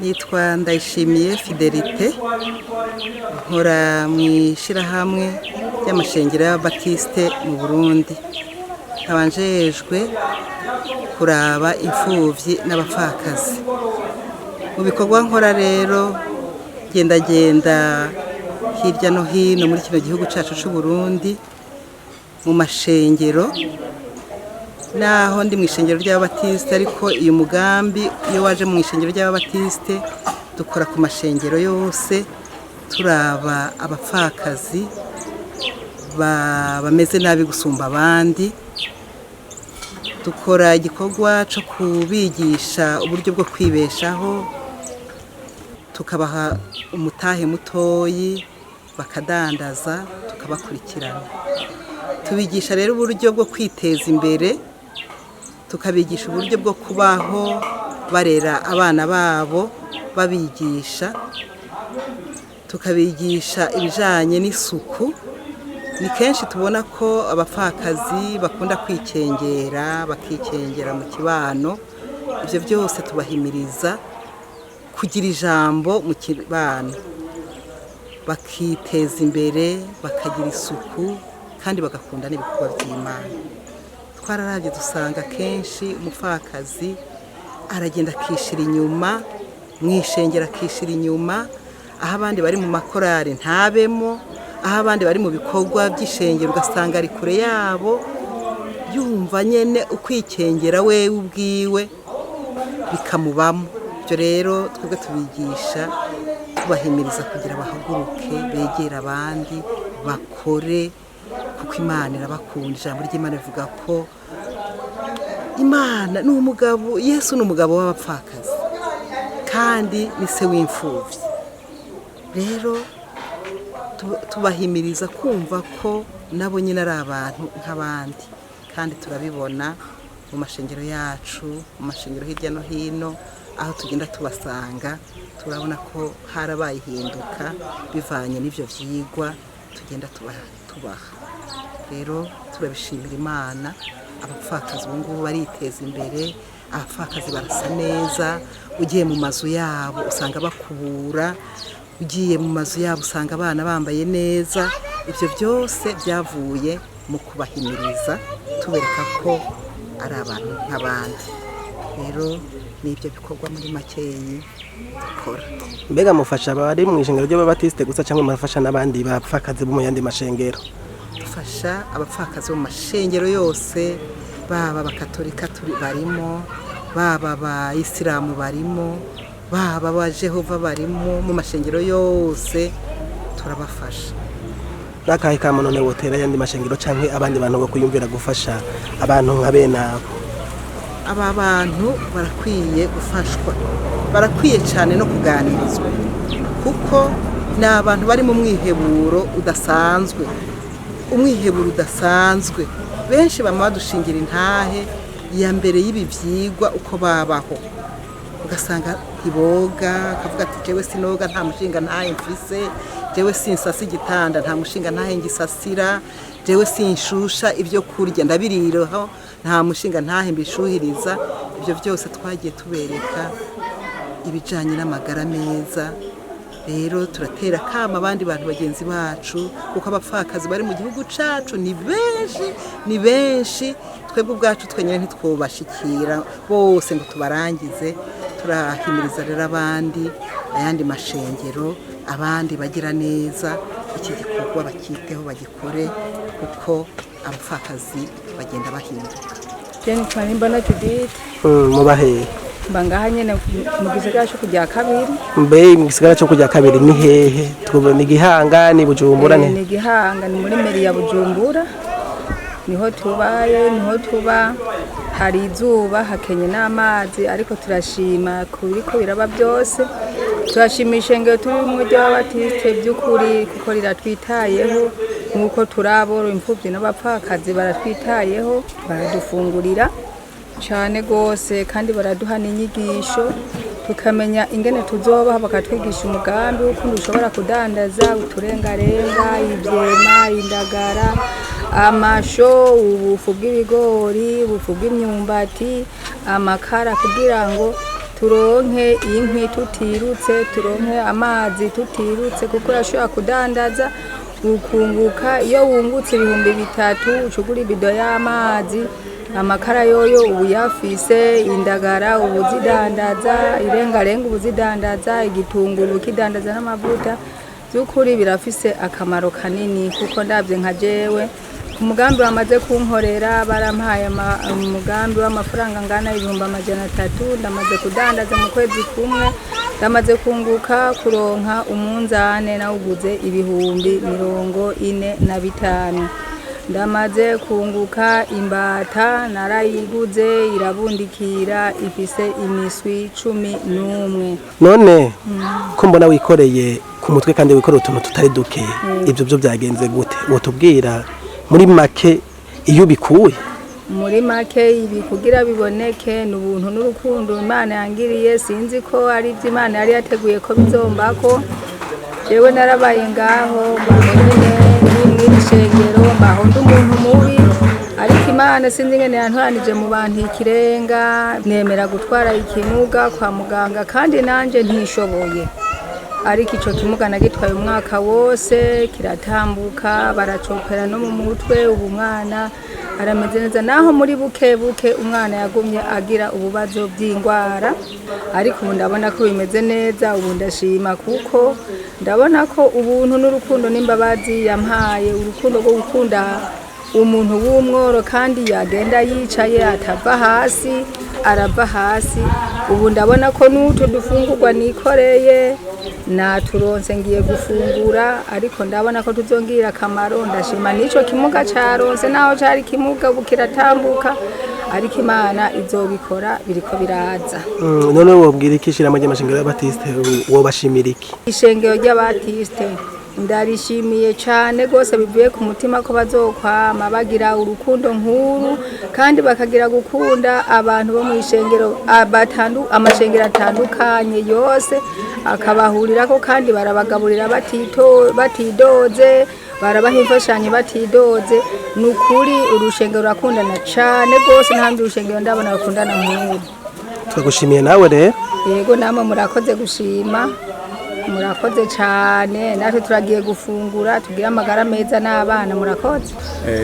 Nitwa Ndayishimiye Fidelite, nkora mu Ishirahamwe ry'Amashengero y'abaptiste mu Burundi. Nkabanjejwe kuraba impfuvyi n'abapfakazi. Mu bikorwa nkora rero genda hirya no hino muri kino gihugu cacu c'u Burundi mu mashengero, naho ndi mu ishengero ry'abaptiste, ariko uyu mugambi iyo waje mu ishengero ry'abaptiste dukora ku mashengero yose turaba abapfakazi bameze nabi gusumba abandi. Dukora igikorwa cyo kubigisha uburyo bwo kwibeshaho, tukabaha umutahe mutoyi bakadandaza, tukabakurikirana. Tubigisha rero uburyo bwo kwiteza imbere, tukabigisha uburyo bwo kubaho barera abana babo babigisha, tukabigisha ibijanye n'isuku. Ni kenshi tubona ko abapfakazi bakunda bakikengera mu kibano. Ivyo byose tubahimiriza kugira ijambo mu kibano, bakiteza imbere, bakagira isuku kandi bagakunda n'ibikorwa by'Imana. Twararavye dusanga kenshi umupfakazi aragenda akishira inyuma, mwishengera akishira inyuma, aho abandi bari mu makorari ntabemo, aho abandi bari mu bikorwa by'ishengero ugasanga ari kure yabo, yumva nyene ukwikengera wewe ubwiwe bikamubamo. Ibyo rero twebwe tubigisha tubahimiriza kugira bahaguruke, begera abandi, bakore, kuko Imana irabakunda. Ijambo ry'Imana rivuga ko Imana ni umugabo, Yesu ni umugabo w'abapfakazi kandi ni se w'imfuvyi. Rero tubahimiriza kumva ko nabo nyine ari abantu nk'abandi, kandi turabibona mu mashengero yacu, mu mashengero hirya no hino aho tugenda tubasanga, turabona ko harabaye ihinduka bivanye n'ivyo vyigwa tugenda tubaha. Rero turabishimira Imana, abapfakazi ubu ngubu bariteza imbere, abapfakazi barasa neza. Ugiye mu mazu yabo usanga bakubura, ugiye mu mazu yabo usanga abana bambaye neza. Ivyo byose byavuye mu kubahimiriza, tubereka ko ari abantu nk'abandi. Rero nibyo bikorwa muri makeyi dukora. Mbega mufasha abari mu ishengero ry'abaptiste gusa cyangwa murafasha n'abandi bapfakazi bo mu yandi mashengero? Dufasha abapfakazi mu mashengero yose, baba abakatolika barimo, baba abayisilamu barimo, baba ba Jehova barimo, mu mashengero yose turabafasha. Nakahe kamo none wotera yandi mashengero canke abandi bantu bo kuyumvira gufasha abantu nka bene abo? Aba bantu barakwiye gufashwa, barakwiye cyane no kuganirizwa, kuko ni abantu bari mu mwiheburo udasanzwe. Umwiheburo udasanzwe, benshi bama badushingira intahe ya mbere y'ibi vyigwa uko babaho, ugasanga ntiboga, akavuga ati jewe sinoga, nta mushinga ntahe mfise, jewe sinsasa igitanda, nta mushinga ntahe ngisasira, jewe sinshusha ibyo kurya ndabiriraho, nta mushinga ntahe mbishuhiriza. Ibyo byose twagiye tubereka ibijanye n'amagara meza. Rero turatera kama abandi bantu bagenzi bacu, kuko abapfakazi bari mu gihugu cacu ni benshi, twebwe ubwacu twenyene ntitwobashikira bose ngo tubarangize. Turahimiriza rero abandi, ayandi mashengero, abandi bagira neza, iki gikorwa bakiteho bagikore, kuko abapfakazi bagenda bahinduka. Jeni Twanimba Judith. Mubahe Bangaha nyene mu gisagara cyo kujya kabiri. Mbe mu gisagara cyo kujya kabiri ni hehe? Ni Gihanga, ni Bujumbura? Ni Gihanga, ni muri meri ya Bujumbura. Niho tubaye, niho tuba. Hari izuba, hakenye n'amazi, ariko turashima kuriko biraba byose. Turashimisha ngo turi mu ry'abaptiste by'ukuri, kuko riratwitayeho, nkuko turaboro impfuvyi n'abapfakazi baratwitayeho, baradufungurira cyane gose, kandi baraduha n'inyigisho, tukamenya ingene tuzobaho, bakatwigisha umugambi w'ukuntu ushobora kudandaza uturengarenga, ivyema, indagara, amasho, ubufu bw'ibigori, ubufu bw'imyumbati, amakara, kugira ngo turonke inkwi tutirutse, turonke amazi tutirutse, kuko urashobora kudandaza ukunguka. Iyo wungutse 3,000 ucugura ibido y'amazi, amakara yoyo ubuyafise, indagara ubuzidandaza, irengarenga ubuzidandaza, igitunguru kidandaza n'amavuta. By'ukuri birafise akamaro kanini, kuko ndavye nka jewe umugambi bamaze kunkorera barampaye umugambi w'amafaranga ngana 300,000, ndamaze kudandaza mu kwezi kumwe, ndamaze kunguka kuronka umunzane nawuguze 45,000. Ndamaze kunguka imbata narayiguze irabundikira ifise imiswi 11. None ko mbona wikoreye ku mutwe kandi wikoreye utuntu tutari duke, ibyo byo byagenze gute? Wotubwira muri make iyo bikuye? Muri make ibi kugira biboneke n'ubuntu n'urukundo Imana yangiriye, sinzi ko ari byo Imana yari yateguye ko bizombako. Jewe narabaye ngaho mbamenye mw'ishengero mbahonda umuntu mubi, ariko Imana sinzi ngene yantoranije mu bantu ikirenga, nemera gutwara ikimuga kwa muganga kandi nanje ntishoboye. Ariko ico kimuga nagitwaye umwaka wose kiratambuka, baracopera no mu mutwe, ubu mwana arameze neza, naho muri buke umwana yagumye agira ububazo by'ingwara, ariko ubu ndabona ko bimeze neza. Ubu ndashima kuko ndabona ko ubuntu n'urukundo n'imbabazi yampaye, urukundo rwo gukunda umuntu w'umworo kandi yagenda yicaye atava hasi, arava hasi. Ubu ndabona ko n'utu dufungurwa nikoreye naturonse ngiye gufungura, ariko ndabona ko tuzongira akamaro. Ndashima n'ico kimuga caronse, naho cari kimuga ubu kiratambuka, ariko Imana izobikora biriko biraza. None wobwira iki Ishirahamwe ry'Amashengero y'Abaptiste, wobashimira iki? Ishengero ry'Abaptiste ndarishimiye cyane gose, bivuye ku mutima ko bazokwama bagira urukundo nkuru, kandi bakagira gukunda abantu bo mu ishengero amashengero atandukanye yose, akabahurirako kandi barabagaburira batidoze, barabaha imfashanyo batidoze. Nukuri urushengero rurakundana cyane gose, ntambi urushengero ndabona bakundana nk'ubu. Twagushimiye nawe rero. Yego namwe murakoze gushima, murakoze cyane. Natwe turagiye gufungura tugira amagara meza n'abana. Murakoze.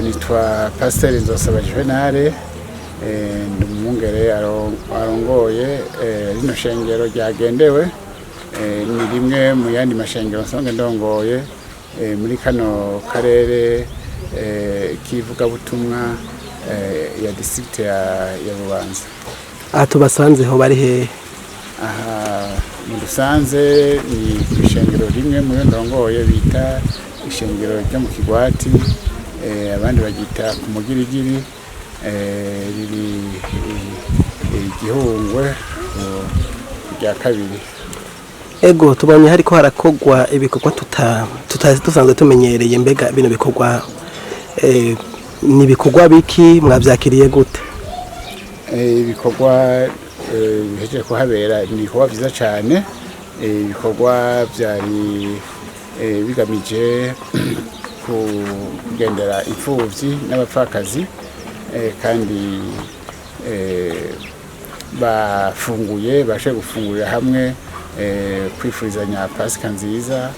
Nitwa Pasteur Nzosaba Juvenal, ndi umwungere arongoye rino shengero ryagendewe. Ni rimwe mu yandi mashengero nsonge ndongoye muri kano karere k'ivugabutumwa ya district ya Bubanza. Tubasanzeho bari hehe? Aha mu Rusanze ni ishengero rimwe mu ndongoye bita ishengero ryo mu Kigwati, abandi bagita ku Mugirigiri, riri Gihungwe rya kabiri. Ego tubonye hariko harakogwa ibikorwa dusanzwe tumenyereye, mbega bino bikorwa ni bikorwa biki, mwavyakiriye gute? Ibikorwa bihejeje kuhabera ni ibikorwa vyiza cyane. Ibikorwa byari bigamije kugendera impfuvyi n'abapfakazi, kandi bashe gufungurira hamwe, kwifurizanya Pasika nziza,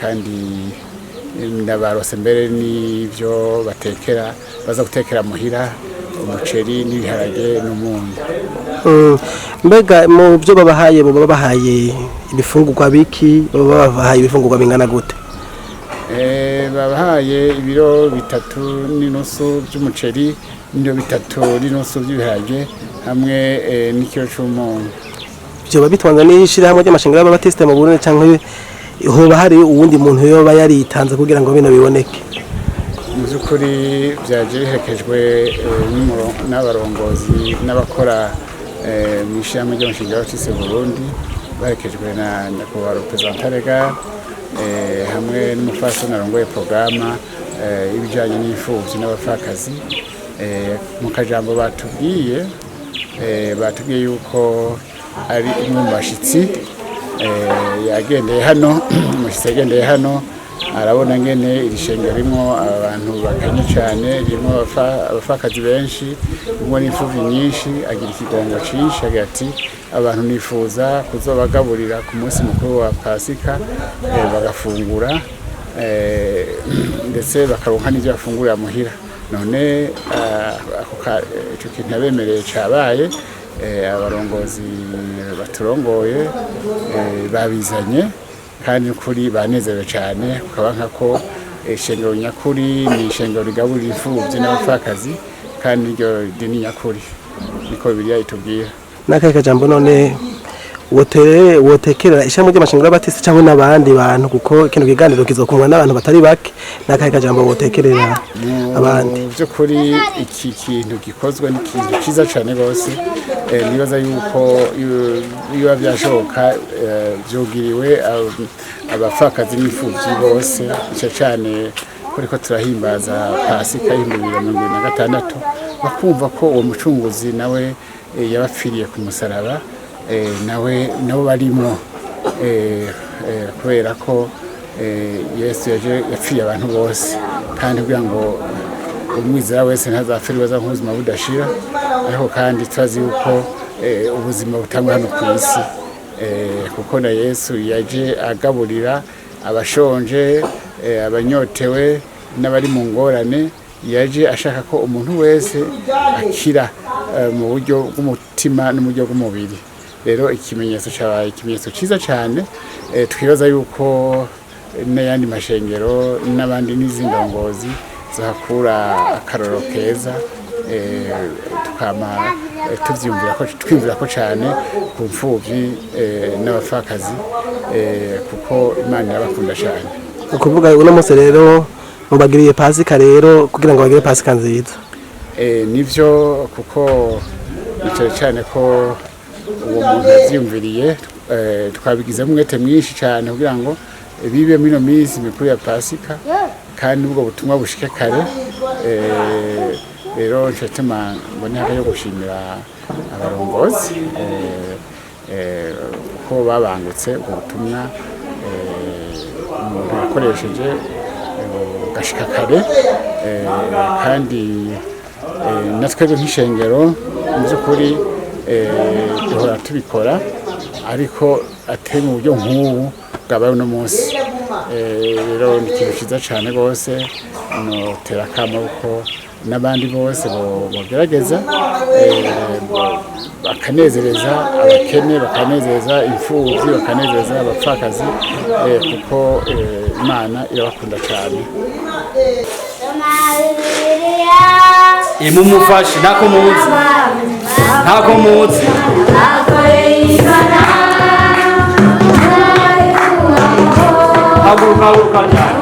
kandi ndabarose mbere n'ivyo batekera, baza gutekera muhira umuceri n'ibiharage n'umunyu. Mbega mu byo babahaye ibifungurwa biki, babahaye ibifungurwa bingana gute? Babahaye ibiro 3.5 by'umuceri, n'ibiro 3.5 by'ibiharage, hamwe n'ikiro c'umunyu. Byo bitwanga n'Ishirahamwe ry'Amashengero y'Abaptiste mu Burundi, canke hoba hari uwundi muntu yoba yaritanze kugira ngo bino biboneke? Mu by'ukuri byaje bihekejwe n'abarongozi n'abakora mu Ishirahamwe ry'Amashengero y'Abaptiste mu Burundi, barekejwe na representarega hamwe n'umufasha narongoye programa ibijanye n'imfuvyi n'abapfakazi. Mu kajambo batubwiye yuko ari umwe mu bashitsi yagendeye hano, umushyitsi yagendeye hano, arabona ngene iri shengero rimwo abantu bakanye cyane, ririmo abapfakazi benshi, rimwo n'imfuvyi nyinshi, agira ikigongo cinshi, agira ati abantu nifuza kuzobagaburira ku munsi mukuru wa Pasika, bagafungura ndetse bakaronka n'ivyo bafungurira muhira. None ico kintu yabemereye cabaye, abarongozi baturongoye babizanye kandi kuri banezerewe cyane, ukaba nkako ishengero nyakuri ni ishengero rigaburira imfuvyi n'abapfakazi kandi iryo dini nyakuri niko Bibiliya itubwira. N'akahe kajambo none wotekerera ishami ry'Amashengero y'Abaptiste cyangwa n'abandi bantu, kuko kino kiganiro kizokumwa n'abantu batari bake, n'akahe kajambo wotekerera abandi? By'ukuri iki kintu gikozwe n'ikintu cyiza cyane rwose, nibaza yuko iyo byashoboka byogiriwe abapfakazi n'imfuvyi bose, cyane kuriko turahimbaza Pasika y'2026, bakumva ko uwo mucunguzi nawe yabapfiriye ku musaraba, nabo barimo, kubera ko Yesu yapfiriye abantu bose, kandi kugira ngo umwizera wese ntazapfire baza nk'ubuzima budashira, ariko kandi turazi yuko ubuzima butangwa hano ku isi, kuko na Yesu yaje agaburira abashonje, abanyotewe n'abari mu ngorane, yaje ashaka ko umuntu wese akira mu buryo bw'umutima no mu buryo bw'umubiri. Rero ikimenyetso cyabaye ikimenyetso cyiza cyane, twibaza yuko n'ayandi mashengero n'abandi n'izindi ndongozi zahakura akaroro keza, tukama twiyumvira ko cyane ku mfuvyi n'abapfakazi, kuko Imana irabakunda cyane. Ukuvuga uno munsi rero mubagiriye Pasika rero kugira ngo bagire Pasika nziza. Nivyo, kuko nicyo cyane ko uwo muntu yavyumviriye, twabigizemo umwete mwinshi cyane kugira ngo bibe mino minsi mikuru ya Pasika, kandi ubwo butumwa bushike kare. Rero ncatuma mboneka yo gushimira abarongozi ko babangutse ubwo butumwa umuntu yakoresheje gashika kare, kandi natwe nk'ishengero mu by'ukuri duhora tubikora, ariko atari mu buryo nk'ubu bwabaye uno munsi. Rero ni ikintu cyiza cyane rwose, notera akamo n'abandi bose bogerageza bakanezereza abakene, bakanezereza imfuvyi, bakanezereza abapfakazi, kuko Imana irabakunda cyane. Imumufashe ntako muzi haguruka cyane.